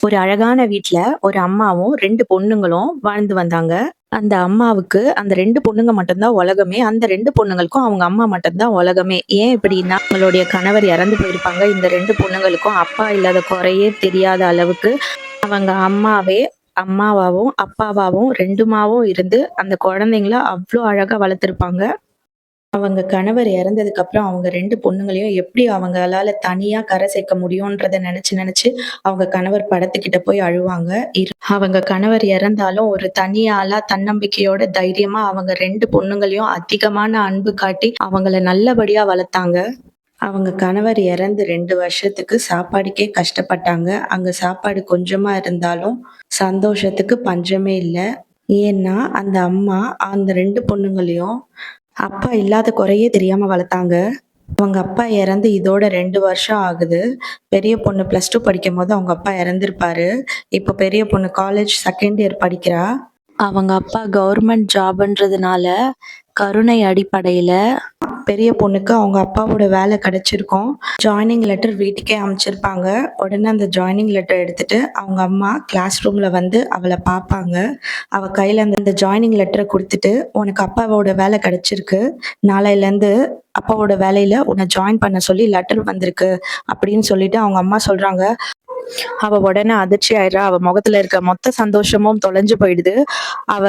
ஒரு அழகான வீட்ல ஒரு அம்மாவும் 2 பொண்ணுங்களும் வாழ்ந்து வந்தாங்க. அந்த அம்மாவுக்கு அந்த 2 பொண்ணுங்க மட்டும் தான் உலகமே. அந்த 2 பொண்ணுங்களுக்கும் அவங்க அம்மா மட்டும் தான் உலகமே. ஏன் இப்படின்னா, அவங்களுடைய கணவர் இறந்து போயிருப்பாங்க. இந்த 2 பொண்ணுங்களுக்கும் அப்பா இல்லாத குறையே தெரியாத அளவுக்கு அவங்க அம்மாவாவும், அப்பாவாவும் 2மாவும் இருந்து அந்த குழந்தைங்கள அவ்ளோ அழகா வளர்த்துருப்பாங்க. அவங்க கணவர் இறந்ததுக்கு அப்புறம் அவங்க 2 பொண்ணுங்களையும் எப்படி அவங்களால தனியா கரை சேர்க்க முடியும்ன்றத நெனச்சு நெனச்சு அவங்க கணவர் படத்துக்கிட்ட போய் அழுவாங்க. அவங்க கணவர் இறந்தாலும் ஒரு தனி ஆளா தன்னம்பிக்கையோட தைரியமா அவங்க 2 பொண்ணுங்களையும் அதிகமான அன்பு காட்டி அவங்கள நல்லபடியா வளர்த்தாங்க. அவங்க கணவர் இறந்து 2 வருஷத்துக்கு சாப்பாடுக்கே கஷ்டப்பட்டாங்க. அங்க சாப்பாடு கொஞ்சமா இருந்தாலும் சந்தோஷத்துக்கு பஞ்சமே இல்ல. ஏன்னா, அந்த அம்மா அந்த 2 பொண்ணுங்களையும் அப்பா இல்லாத குறையே தெரியாம வளர்த்தாங்க. அவங்க அப்பா இறந்து இதோட 2 வருஷம் ஆகுது. பெரிய பொண்ணு +2 படிக்கும்போது அவங்க அப்பா இறந்திருப்பாரு. இப்போ பெரிய பொண்ணு காலேஜ் 2ண்ட் இயர் படிக்கிறா. அவங்க அப்பா கவர்மெண்ட் ஜாப்ன்றதுனால கருணை அடிப்படையில பெரிய பொண்ணுக்கு அவங்க அப்பாவோட வேலை கிடைச்சிருக்கும். ஜாயினிங் லெட்டர் வீட்டுக்கே அனுப்பிச்சிருப்பாங்க. உடனே அந்த ஜாயினிங் லெட்டர் எடுத்துட்டு அவங்க அம்மா கிளாஸ் ரூம்ல வந்து அவள பார்ப்பாங்க. அவ கையில அந்த ஜாயினிங் லெட்டர குடுத்துட்டு, "உனக்கு அப்பாவோட வேலை கிடைச்சிருக்கு. நாளையிலேருந்து அப்பாவோட வேலையில உன்ன ஜாயின் பண்ண சொல்லி லெட்டர் வந்திருக்கு." அப்படின்னு சொல்லிட்டு அவங்க அம்மா சொல்றாங்க. அவ உடனே அதிர்ச்சி ஆயிடுறா. அவ முகத்துல இருக்க மொத்த சந்தோஷமும் தொலைஞ்சு போயிடுது. அவ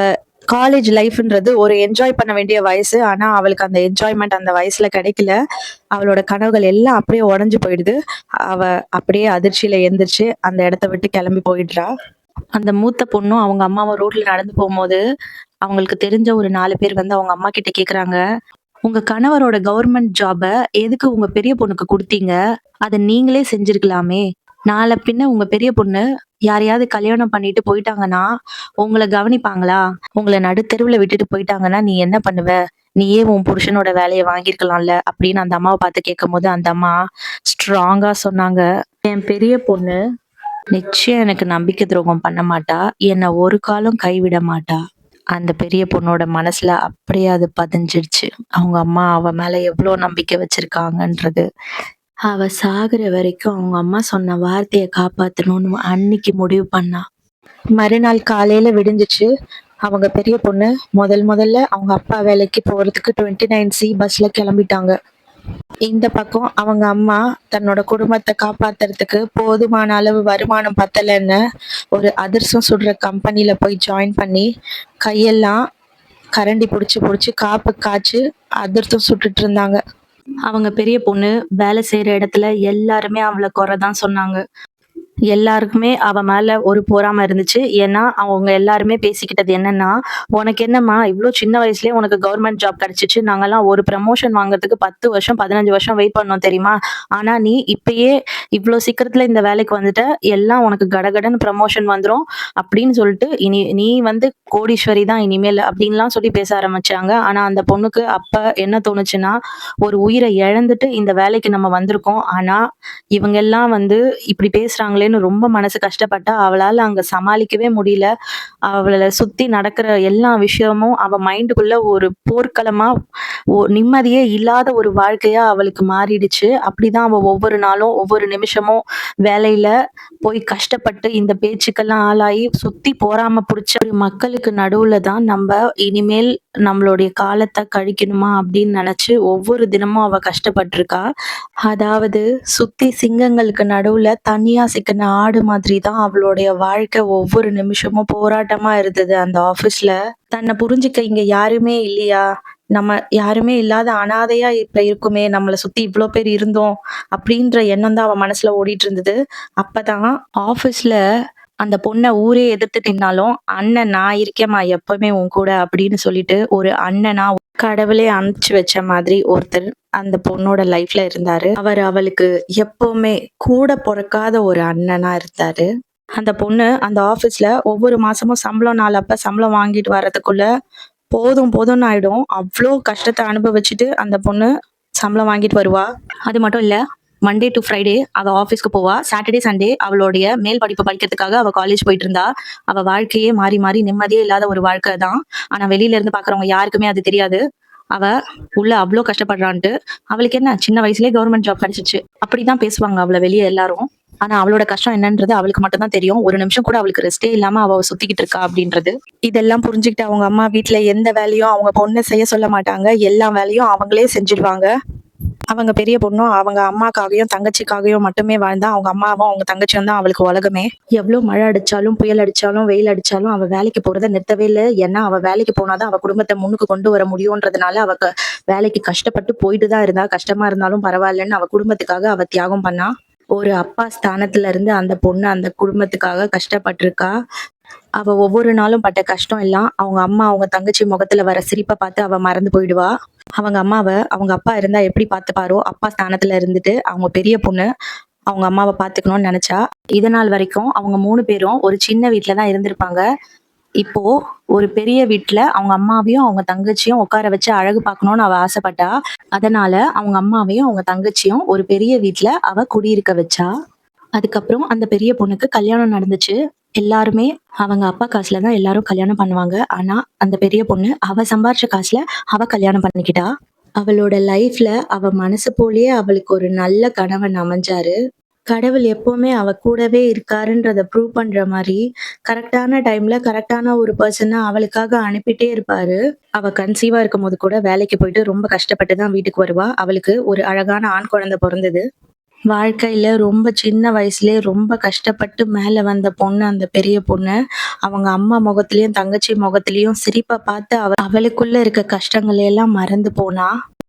காலேஜ் லைஃப்ன்றது ஒரு என்ஜாய் பண்ண வேண்டிய வயசு. ஆனா, அவளுக்கு அந்த என்ஜாய்மெண்ட் அந்த வயசுல கிடைக்கல. அவளோட கனவுகள் எல்லாம் அப்படியே உடைஞ்சு போயிடுது. அவ அப்படியே அதிர்ச்சியில எந்திரிச்சு அந்த இடத்த விட்டு கிளம்பி போயிடுறா. அந்த மூத்த பொண்ணும் அவங்க அம்மாவும் ரோட்ல நடந்து போம்போது, அவங்களுக்கு தெரிஞ்ச ஒரு 4 பேர் வந்து அவங்க அம்மா கிட்ட கேக்குறாங்க, "உங்க கணவரோட கவர்மெண்ட் ஜாப எதுக்கு உங்க பெரிய பொண்ணுக்கு குடுத்தீங்க? அத நீங்களே செஞ்சிருக்கலாமே! நாள பின்ன உங்க பெரிய பொண்ணு யாரையாவது கல்யாணம் பண்ணிட்டு போயிட்டாங்கன்னா, உங்கள கவனிப்பாங்களா? உங்கள நடுத்தெருவுல விட்டுட்டு போயிட்டாங்கன்னா, நீ என்ன பண்ணுவ? நீயே உன் புருஷனோட வேலைய வாங்கியிருக்கலாம்ல." அப்படின்னு அந்த அம்மாவ பார்த்து கேட்கும்போது, அந்த அம்மா ஸ்ட்ராங்கா சொன்னாங்க, "என் பெரிய பொண்ணு நிச்சயம் எனக்கு நம்பிக்கை துரோகம் பண்ண மாட்டா. என்ன ஒரு காலும் கைவிட மாட்டா." அந்த பெரிய பொண்ணோட மனசுல அப்படியே அது பதிஞ்சிடுச்சு. அவங்க அம்மா அவ மேல எவ்ளோ நம்பிக்கை வச்சிருக்காங்கன்றது. அவ சாகுற வரைக்கும் அவங்க அம்மா சொன்ன வார்த்தைய காப்பாத்தணும்னு அன்னைக்கு முடிவு பண்ணா. மறுநாள் காலையில விடிஞ்சிச்சு. அவங்க பெரிய பொண்ணு முதல்ல அவங்க அப்பா வேலைக்கு போறதுக்கு 29C பஸ்ல கிளம்பிட்டாங்க. இந்த பக்கம் அவங்க அம்மா தன்னோட குடும்பத்த காப்பாத்துறதுக்கு போதுமான அளவு வருமானம் பத்தலன்னு ஒரு அதிரசம் சுடுற கம்பெனில போய் ஜாயின் பண்ணி கையெல்லாம் கரண்டி புடிச்சு புடிச்சு காப்பு காய்ச்சி அதிரசம் சுட்டுட்டு இருந்தாங்க. அவங்க பெரிய பொண்ணு வேலை செய்யற இடத்துல எல்லாருமே அவள குறை தான் சொன்னாங்க. எல்லாருக்குமே அவ மேல ஒரு பொறாம இருந்துச்சு. ஏன்னா, அவங்க எல்லாருமே பேசிக்கிட்டது என்னன்னா, "உனக்கு என்னம்மா இவ்ளோ சின்ன வயசுலயே உனக்கு கவர்மெண்ட் ஜாப் கிடைச்சுச்சு. நாங்கலாம் ஒரு ப்ரமோஷன் வாங்குறதுக்கு 10 வருஷம், 15 வருஷம் வெயிட் பண்ணோம் தெரியுமா? ஆனா நீ இப்பயே இவ்ளோ சீக்கிரத்துல இந்த வேலைக்கு வந்துட்ட. எல்லாம் உனக்கு கடகடன்னு ப்ரமோஷன் வந்துரும்." அப்படின்னு சொல்லிட்டு, "இனி நீ வந்து கோடீஸ்வரி தான் இனிமேல்." அப்படின்லாம் சொல்லி பேச ஆரம்பிச்சாங்க. ஆனா அந்த பொண்ணுக்கு அப்ப என்ன தோணுச்சுன்னா, ஒரு உயிர இழந்துட்டு இந்த வேலைக்கு நம்ம வந்திருக்கோம். ஆனா இவங்கெல்லாம் வந்து இப்படி பேசுறாங்களேன்னு ரொம்ப மனசு கஷ்டப்பட்டா. அவளால அங்க சமாளிக்கவே முடியல. அவள சுத்தி நடக்கிற எல்லா விஷயமும் அவ மைண்டுக்குள்ள ஒரு போர்க்களமா, நிம்மதியே இல்லாத ஒரு வாழ்க்கையா அவளுக்கு மாறிடுச்சு. அப்படிதான் அவ ஒவ்வொரு நாளும், ஒவ்வொரு நிமிஷமும் வேலையில போய் கஷ்டப்பட்டு இந்த பேச்சுக்கெல்லாம் ஆளாகி, சுத்தி பொறாம புடிச்ச ஒரு மக்களுக்கு நடுவுல தான் நம்ப இனிமேல் நம்மளுடைய காலத்த கழிக்கணுமா அப்படின்னு நெனச்சு ஒவ்வொரு தினமும் அவ கஷ்டப்பட்டுருக்கா. அதாவது சுத்தி சிங்கங்களுக்கு நடுவுல தனியா சிக்கின ஆடு மாதிரி தான் அவளுடைய வாழ்க்கை ஒவ்வொரு நிமிஷமும் போராட்டமா இருந்தது அந்த ஆபீஸ்ல. தன்னை புரிஞ்சுக்க இங்க யாருமே இல்லையா? நம்ம யாருமே இல்லாத அனாதையா இப்ப இருக்குமே, நம்மள சுத்தி இவ்ளோ பேர் இருந்தோம் அப்படின்ற எண்ணம் தான் அவ மனசுல ஓடிட்டு இருந்தது. அப்பதான் ஆபீஸ்ல அந்த பொண்ண ஊரே எதிர்த்து நின்னாலும், "அண்ணன் நான் இருக்கேன்மா எப்பவுமே உன் கூட" அப்படின்னு சொல்லிட்டு ஒரு அண்ணனா கடவுளே அனுப்பிச்சு வச்ச மாதிரி ஒருத்தர் அந்த பொண்ணோட லைஃப்ல இருந்தாரு. அவர் அவளுக்கு எப்பவுமே கூட பொறக்காத ஒரு அண்ணனா இருந்தாரு. அந்த பொண்ணு அந்த ஆபீஸ்ல ஒவ்வொரு மாசமும் சம்பளம் நாள் அப்ப சம்பளம் வாங்கிட்டு வர்றதுக்குள்ள போதும் போதும்னு ஆயிடும். அவ்ளோ கஷ்டத்த அனுபவிச்சுட்டு அந்த பொண்ணு சம்பளம் வாங்கிட்டு வருவா. அது மட்டும் இல்ல, மண்டே டு ஃப்ரைடே அவ ஆஃபீஸ்க்கு போவா. சாட்டர்டே, சண்டே அவளுடைய மேல் படிப்பு படிக்கிறதுக்காக அவ காலேஜ் போயிட்டு இருந்தா. அவ வாழ்க்கையே மாறி மாறி நிம்மதியே இல்லாத ஒரு வாழ்க்கை தான். ஆனா வெளியில இருந்து பாக்குறவங்க யாருக்குமே அது தெரியாது. அவ உள்ள அவ்ளோ கஷ்டப்படுறான்ட்டு. அவளுக்கு என்ன சின்ன வயசுலயே கவர்மெண்ட் ஜாப் கிடைச்சிச்சு. அப்படிதான் பேசுவாங்க அவள வெளிய எல்லாரும். ஆனா அவளோட கஷ்டம் என்னன்றது அவளுக்கு மட்டும் தான் தெரியும். ஒரு நிமிஷம் கூட அவளுக்கு ரெஸ்ட்டே இல்லாம அவ சுத்திக்கிட்டு இருக்கா அப்படின்றது. இதெல்லாம் புரிஞ்சுகிட்டு அவங்க அம்மா வீட்ல எந்த வேலையும் அவங்க பொண்ண செய்ய சொல்ல மாட்டாங்க. எல்லா வேலையும் அவங்களே செஞ்சுடுவாங்க. அவங்க பெரிய பொண்ணும் அவங்க அம்மாக்காகவும், தங்கச்சிக்காகவும் மட்டுமே வாழ்ந்தா. அவங்க அம்மாவும், அவங்க தங்கச்சியும் தான் அவளுக்கு உலகமே. எவ்ளோ மழை அடிச்சாலும், புயல் அடிச்சாலும், வெயில் அடிச்சாலும் அவ வேலைக்கு போறத நிறுத்தவே இல்ல. ஏன்னா, அவ வேலைக்கு போனா தான் அவ குடும்பத்த முன்னுக்கு கொண்டு வர முடியுன்றதுனால அவ வேலைக்கு கஷ்டப்பட்டு போயிட்டு தான் இருந்தா. கஷ்டமா இருந்தாலும் பரவாயில்லன்னு அவ குடும்பத்துக்காக அவ தியாகம் பண்ணா. ஒரு அப்பா ஸ்தானத்துல இருந்து அந்த பொண்ணு அந்த குடும்பத்துக்காக கஷ்டப்பட்டுருக்கா. அவ ஒவ்வொரு நாளும் பட்ட கஷ்டம் எல்லாம் அவங்க அம்மா, அவங்க தங்கச்சி முகத்துல வர சிரிப்ப பார்த்து அவ மறந்து போயிடுவா. அவங்க அம்மாவ அவங்க அப்பா இருந்தா எப்படி பார்த்துப்பாரோ, அப்பா ஸ்தானத்துல இருந்துட்டு அவங்க பெரிய பொண்ணு அவங்க அம்மாவ பார்த்துக்கணும்னு நெனச்சா. இதநாள் வரைக்கும் அவங்க 3 பேரும் ஒரு சின்ன வீட்ல தான் இருந்திருப்பாங்க. இப்போ ஒரு பெரிய வீட்ல அவங்க அம்மாவையும், அவங்க தங்கச்சியும் உட்கார வச்சு அழகு பார்க்கணும்னு அவ ஆசைப்பட்டா. அதனால அவங்க அம்மாவையும், அவங்க தங்கச்சியும் ஒரு பெரிய வீட்ல அவ குடியிருக்க வச்சா. அதுக்கப்புறம் அந்த பெரிய பொண்ணுக்கு கல்யாணம் நடந்துச்சு. எல்லாருமே அவங்க அப்பா காசுல தான் எல்லாரும் கல்யாணம் பண்ணுவாங்க. ஆனா அந்த பெரிய பொண்ணு அவ சம்பாரிச்ச காசுல அவ கல்யாணம் பண்ணிக்கிட்டா. அவளோட லைஃப்ல அவ மனசு போலயே அவளுக்கு ஒரு நல்ல கணவன் அமைஞ்சாரு. கடவுள் எப்பவுமே அவ கூடவே இருக்காருன்றத ப்ரூவ் பண்ற மாரி, கரெக்ட்டான டைம்ல கரெக்ட்டான ஒரு பெர்சன அவளுக்காக அனுப்பிட்டே இருப்பாரு. அவ கன்சீவா இருக்கும்போது கூட வேலைக்கு போயிட்டு ரொம்ப கஷ்டப்பட்டு தான் வீட்டுக்கு வருவா. அவளுக்கு ஒரு அழகான ஆண் குழந்தை பொறந்தது. வாழ்க்கையில ரொம்ப சின்ன வயசுலயே ரொம்ப கஷ்டப்பட்டு மேல வந்த பொண்ணு அந்த பெரிய பொண்ணு. அவங்க அம்மா முகத்திலயும், தங்கச்சி முகத்திலயும் சிரிப்ப பார்த்து அவளுக்குள்ள இருக்க கஷ்டங்களை எல்லாம் மறந்து போனா.